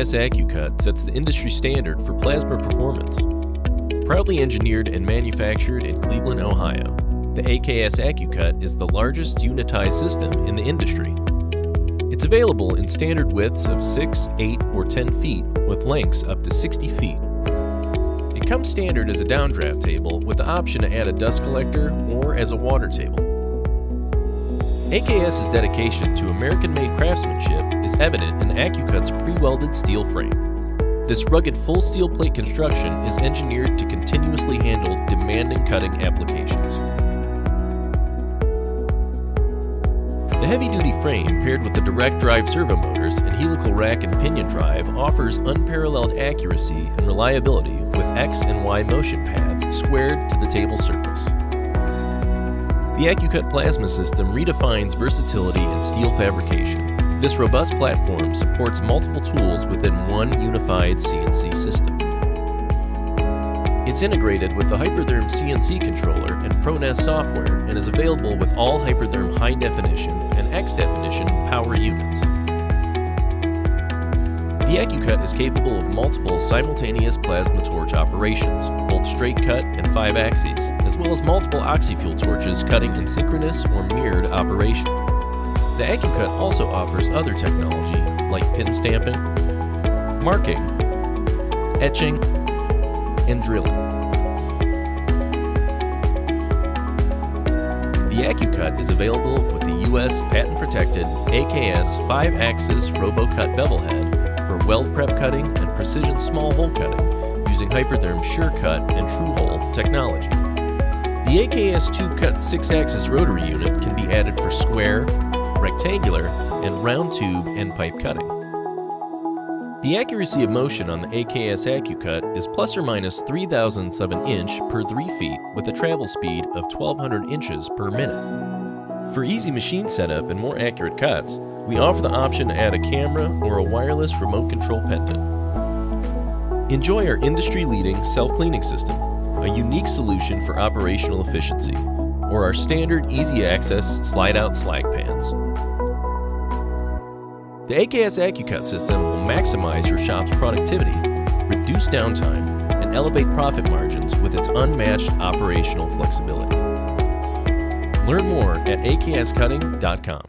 AKS accu-kut sets the industry standard for plasma performance. Proudly engineered and manufactured in Cleveland, Ohio, the AKS accu-kut is the largest unitized system in the industry. It's available in standard widths of 6, 8, or 10 feet with lengths up to 60 feet. It comes standard as a downdraft table with the option to add a dust collector or as a water table. AKS's dedication to American-made craftsmanship is evident in the accu-kut's pre-welded steel frame. This rugged full steel plate construction is engineered to continuously handle demanding cutting applications. The heavy-duty frame paired with the direct drive servo motors and helical rack and pinion drive offers unparalleled accuracy and reliability with X and Y motion paths squared to the table surface. The accu-kut plasma system redefines versatility in steel fabrication. This robust platform supports multiple tools within one unified CNC system. It's integrated with the Hypertherm CNC controller and ProNest software and is available with all Hypertherm high definition and X definition power units. The accu-kut is capable of multiple simultaneous plasma torch operations, both straight cut and 5 axes, as well as multiple oxy-fuel torches cutting in synchronous or mirrored operation. The accu-kut also offers other technology like pin stamping, marking, etching, and drilling. The accu-kut is available with the U.S. patent-protected AKS 5-axis RoboCut bevel head for weld prep cutting and precision small hole cutting using Hypertherm SureCut and TrueHole technology. The AKS 2-cut 6-axis rotary unit can be added for square, rectangular, and round tube end pipe cutting. The accuracy of motion on the AKS accu-kut is plus or minus 3,000ths of an inch per 3 feet with a travel speed of 1,200 inches per minute. For easy machine setup and more accurate cuts, we offer the option to add a camera or a wireless remote control pendant. Enjoy our industry-leading self-cleaning system, a unique solution for operational efficiency, or our standard easy-access slide-out slag pans. The AKS accu-kut system will maximize your shop's productivity, reduce downtime, and elevate profit margins with its unmatched operational flexibility. Learn more at akscutting.com.